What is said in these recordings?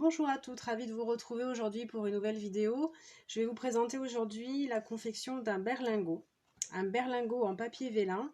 Bonjour à toutes, ravie de vous retrouver aujourd'hui pour une nouvelle vidéo. Je vais vous présenter aujourd'hui la confection d'un berlingot. Un berlingot en papier vélin,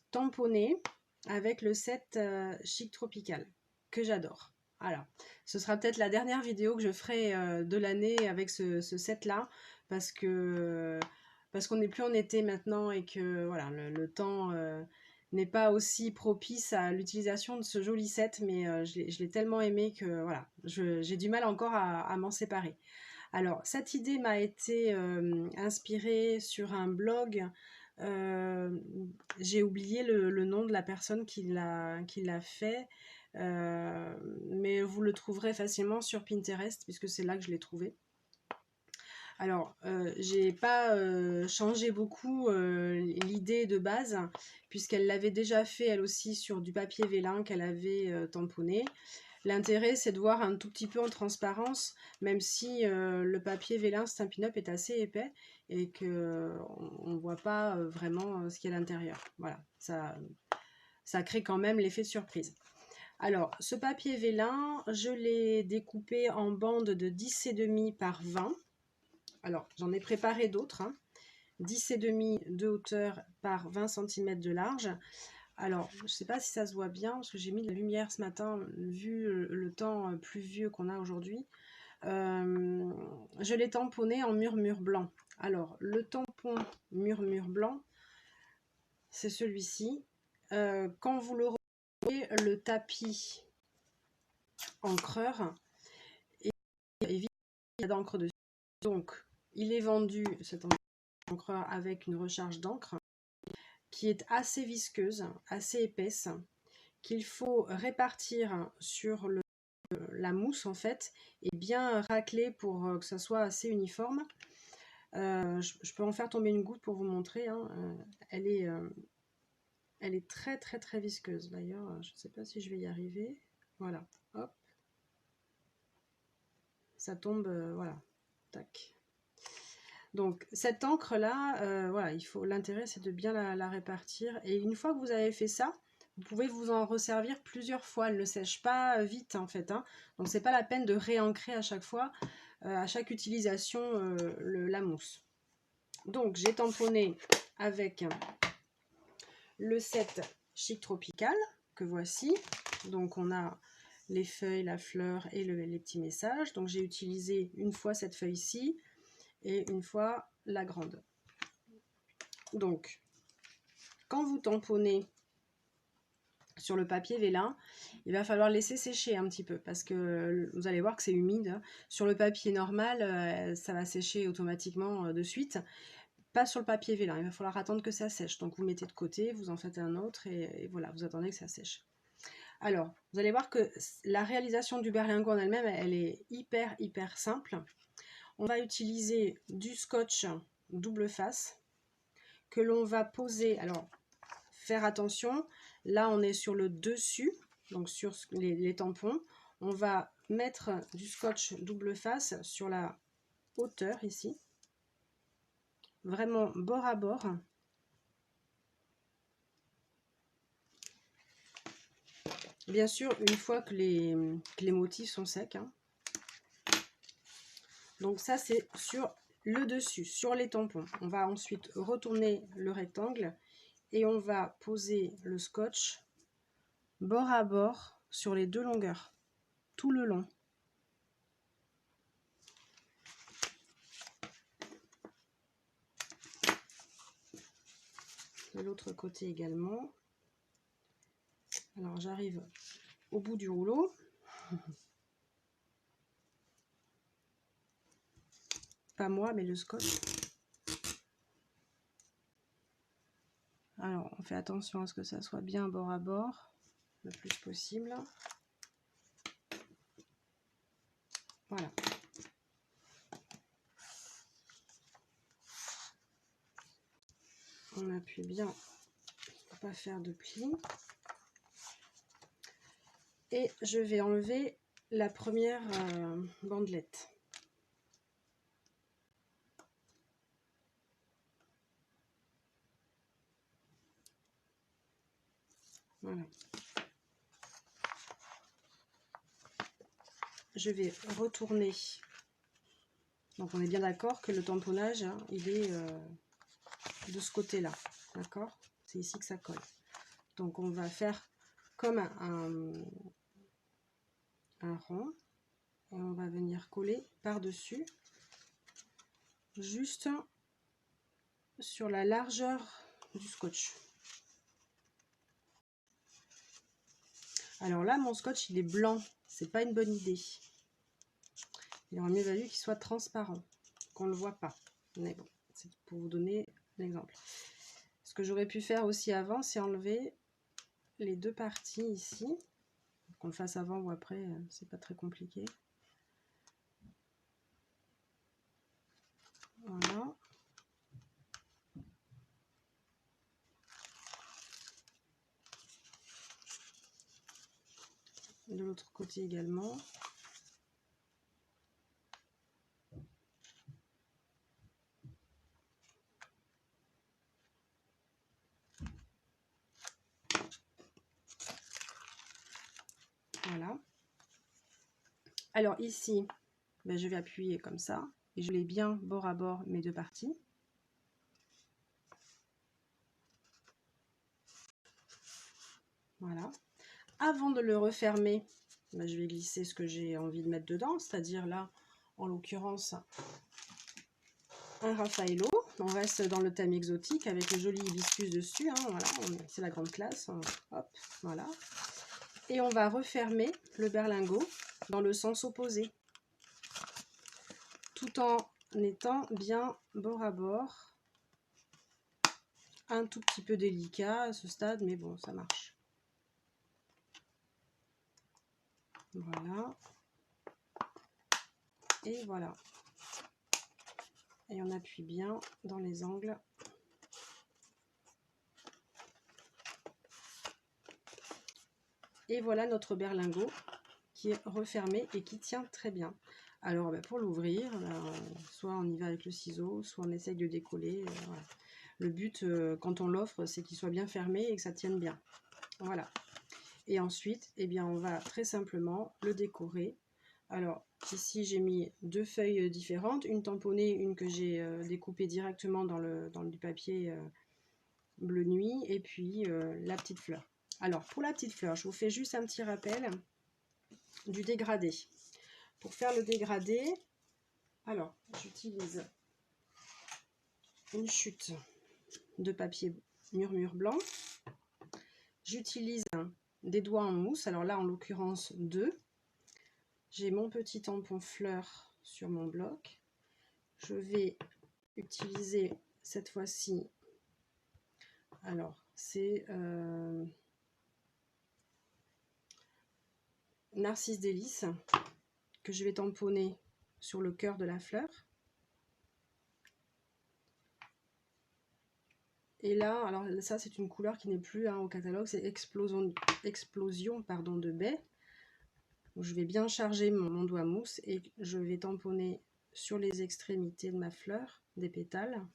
tamponné, avec le set Chic Tropical, que j'adore. Alors, ce sera peut-être la dernière vidéo que je ferai de l'année avec ce set-là, parce qu'on n'est plus en été maintenant et que voilà, le temps n'est pas aussi propice à l'utilisation de ce joli set, mais je l'ai tellement aimé que voilà, j'ai du mal encore à m'en séparer. Alors, cette idée m'a été inspirée sur un blog. J'ai oublié le nom de la personne qui l'a fait, mais vous le trouverez facilement sur Pinterest, puisque c'est là que je l'ai trouvé. Alors, j'ai pas changé beaucoup l'idée de base, puisqu'elle l'avait déjà fait elle aussi sur du papier vélin qu'elle avait tamponné. L'intérêt, c'est de voir un tout petit peu en transparence, même si le papier vélin Stampin' Up est assez épais et qu'on ne voit pas vraiment ce qu'il y a à l'intérieur. Voilà, ça crée quand même l'effet de surprise. Alors, ce papier vélin, je l'ai découpé en bandes de 10,5 par 20. Alors, j'en ai préparé d'autres, hein. 10,5 de hauteur par 20 cm de large. Alors, je ne sais pas si ça se voit bien, parce que j'ai mis de la lumière ce matin, vu le temps pluvieux qu'on a aujourd'hui. Je l'ai tamponné en murmure blanc. Alors, le tampon murmure blanc, c'est celui-ci. Quand vous le retrouvez, le tapis encreur, et évidemment, il y a d'encre dessus. Donc, il est vendu, cet encreur, avec une recharge d'encre qui est assez visqueuse, assez épaisse, qu'il faut répartir sur la mousse en fait, et bien racler pour que ça soit assez uniforme. Je peux en faire tomber une goutte pour vous montrer, hein. Elle est très très très visqueuse. D'ailleurs, je ne sais pas si je vais y arriver. Voilà, hop. Ça tombe, voilà, tac. Donc cette encre là, voilà, l'intérêt c'est de bien la répartir, et une fois que vous avez fait ça, vous pouvez vous en resservir plusieurs fois. Elle ne sèche pas vite en fait, hein. Donc c'est pas la peine de réancrer à chaque fois, à chaque utilisation, la mousse. Donc j'ai tamponné avec le set Chic Tropical que voici. Donc on a les feuilles, la fleur et les petits messages. Donc j'ai utilisé une fois cette feuille-ci et une fois la grande. Donc, quand vous tamponnez sur le papier vélin, il va falloir laisser sécher un petit peu, parce que vous allez voir que c'est humide. Sur le papier normal, ça va sécher automatiquement de suite. Pas sur le papier vélin, il va falloir attendre que ça sèche. Donc vous mettez de côté, vous en faites un autre, et voilà, vous attendez que ça sèche. Alors, vous allez voir que la réalisation du berlingot en elle-même, elle est hyper simple. On va utiliser du scotch double face que l'on va poser. Alors, faire attention, là on est sur le dessus, donc sur les tampons. On va mettre du scotch double face sur la hauteur ici, vraiment bord à bord. Bien sûr, une fois que les motifs sont secs, hein. Donc ça c'est sur le dessus, sur les tampons. On va ensuite retourner le rectangle et on va poser le scotch bord à bord sur les deux longueurs, tout le long. De l'autre côté également. Alors j'arrive au bout du rouleau. Pas moi, mais le scotch. Alors on fait attention à ce que ça soit bien bord à bord, le plus possible. Voilà. On appuie bien pour pas faire de plis. Et je vais enlever la première bandelette. Voilà. je vais retourner. Donc on est bien d'accord que le tamponnage, hein, il est de ce côté-là, d'accord? C'est ici que ça colle. Donc on va faire comme un rond et on va venir coller par-dessus, juste sur la largeur du scotch. Alors là, mon scotch, il est blanc, c'est pas une bonne idée. Il aurait mieux valu qu'il soit transparent, qu'on ne le voit pas. Mais bon, c'est pour vous donner l'exemple. Ce que j'aurais pu faire aussi avant, c'est enlever les deux parties ici. Qu'on le fasse avant ou après, c'est pas très compliqué. Voilà. De l'autre côté également. Voilà. Alors ici, ben, je vais appuyer comme ça et je l'ai bien bord à bord mes deux parties. Voilà. Avant de le refermer, ben, je vais glisser ce que j'ai envie de mettre dedans, c'est-à-dire là, en l'occurrence, un Raffaello. On reste dans le thème exotique avec le joli hibiscus dessus. Hein, voilà, c'est la grande classe. Hop, voilà. Et on va refermer le berlingot dans le sens opposé, tout en étant bien bord à bord. Un tout petit peu délicat à ce stade, mais bon, ça marche. Voilà. Et voilà. Et on appuie bien dans les angles. Et voilà notre berlingot qui est refermé et qui tient très bien. Alors ben, pour l'ouvrir, soit on y va avec le ciseau, soit on essaye de décoller. Voilà. Le but quand on l'offre, c'est qu'il soit bien fermé et que ça tienne bien. Voilà. Et ensuite, eh bien, on va très simplement le décorer. Alors ici j'ai mis deux feuilles différentes, une tamponnée, une que j'ai découpée directement dans du papier bleu nuit, et puis la petite fleur. Alors pour la petite fleur, je vous fais juste un petit rappel du dégradé. Pour faire le dégradé, alors j'utilise une chute de papier murmure blanc. J'utilise des doigts en mousse, alors là en l'occurrence 2. J'ai mon petit tampon fleur sur mon bloc. Je vais utiliser cette fois-ci, alors c'est Narcisse Délice que je vais tamponner sur le cœur de la fleur. Et là, alors ça c'est une couleur qui n'est plus au catalogue, c'est explosion de baie. Donc, je vais bien charger mon doigt mousse et je vais tamponner sur les extrémités de ma fleur, des pétales.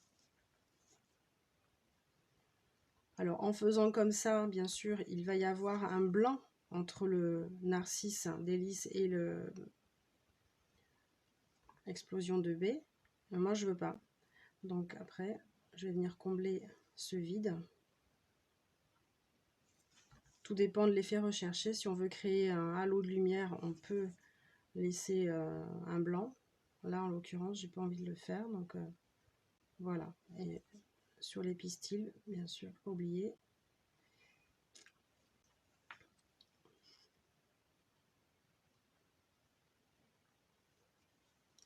Alors en faisant comme ça, bien sûr, il va y avoir un blanc entre le Narcisse Délice et le explosion de baie. Mais moi je veux pas. Donc après, je vais venir combler ce vide. Tout dépend de l'effet recherché. Si on veut créer un halo de lumière, on peut laisser un blanc. Là, en l'occurrence, j'ai pas envie de le faire. Donc voilà. Et sur les pistils, bien sûr, pas oublier.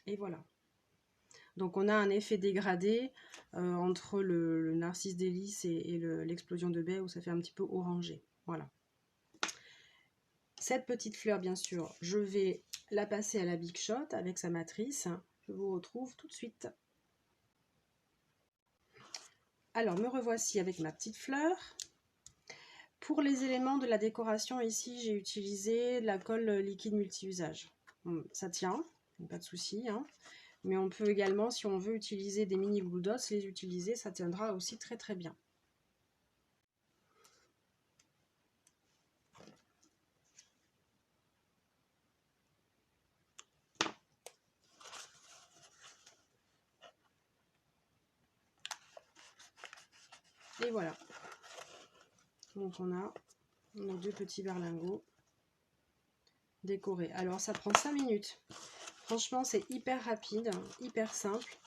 Et voilà. Donc on a un effet dégradé entre le Narcisse Délice et l'explosion de baie où ça fait un petit peu orangé. Voilà. Cette petite fleur, bien sûr, je vais la passer à la Big Shot avec sa matrice. Je vous retrouve tout de suite. Alors, me revoici avec ma petite fleur. Pour les éléments de la décoration, ici, j'ai utilisé de la colle liquide multi-usage. Ça tient, pas de souci, hein. Mais on peut également, si on veut utiliser des mini glue dots, les utiliser, ça tiendra aussi très très bien. Et voilà. Donc on a nos 2 petits berlingots décorés. Alors ça prend 5 minutes. Franchement, c'est hyper rapide, hyper simple.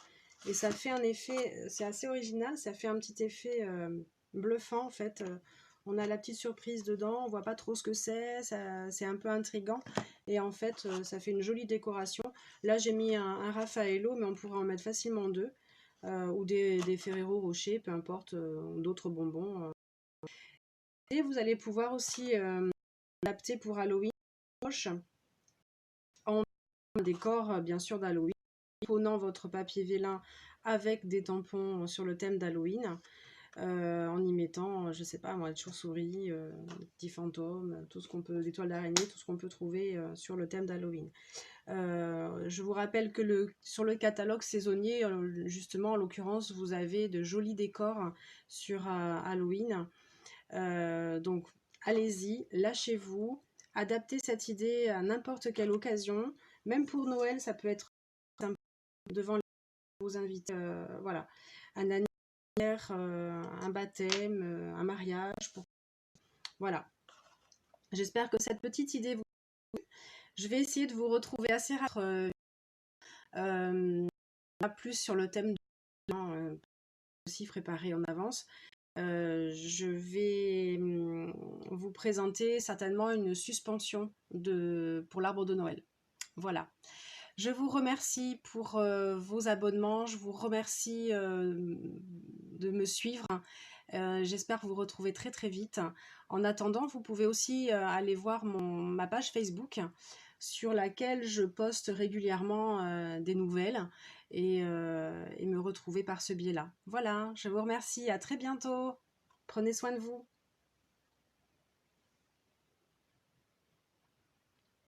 Et ça fait un effet, c'est assez original, ça fait un petit effet bluffant en fait. On a la petite surprise dedans, on voit pas trop ce que c'est un peu intriguant. Et en fait, ça fait une jolie décoration. Là, j'ai mis un Raffaello, mais on pourrait en mettre facilement 2. Ou des Ferrero Rocher, peu importe, d'autres bonbons. Et vous allez pouvoir aussi adapter pour Halloween en décor, bien sûr, d'Halloween, ponnant votre papier vélin avec des tampons sur le thème d'Halloween, en y mettant, je sais pas moi, des chauves-souris, des petits fantômes, tout ce qu'on peut, des toiles d'araignée, tout ce qu'on peut trouver sur le thème d'Halloween. Je vous rappelle que sur le catalogue saisonnier, justement, en l'occurrence, vous avez de jolis décors sur Halloween. Donc, allez-y, lâchez-vous, adaptez cette idée à n'importe quelle occasion. Même pour Noël, ça peut être devant vos invités. Voilà, un anniversaire, un baptême, un mariage. Voilà. J'espère que cette petite idée vous... Je vais essayer de vous retrouver assez rapidement. Plus sur le thème de aussi préparé en avance. Je vais vous présenter certainement une suspension pour l'arbre de Noël. Voilà. Je vous remercie pour vos abonnements. Je vous remercie de me suivre. J'espère vous retrouver très très vite. En attendant, vous pouvez aussi aller voir ma page Facebook sur laquelle je poste régulièrement des nouvelles et me retrouver par ce biais-là. Voilà, je vous remercie. À très bientôt. Prenez soin de vous.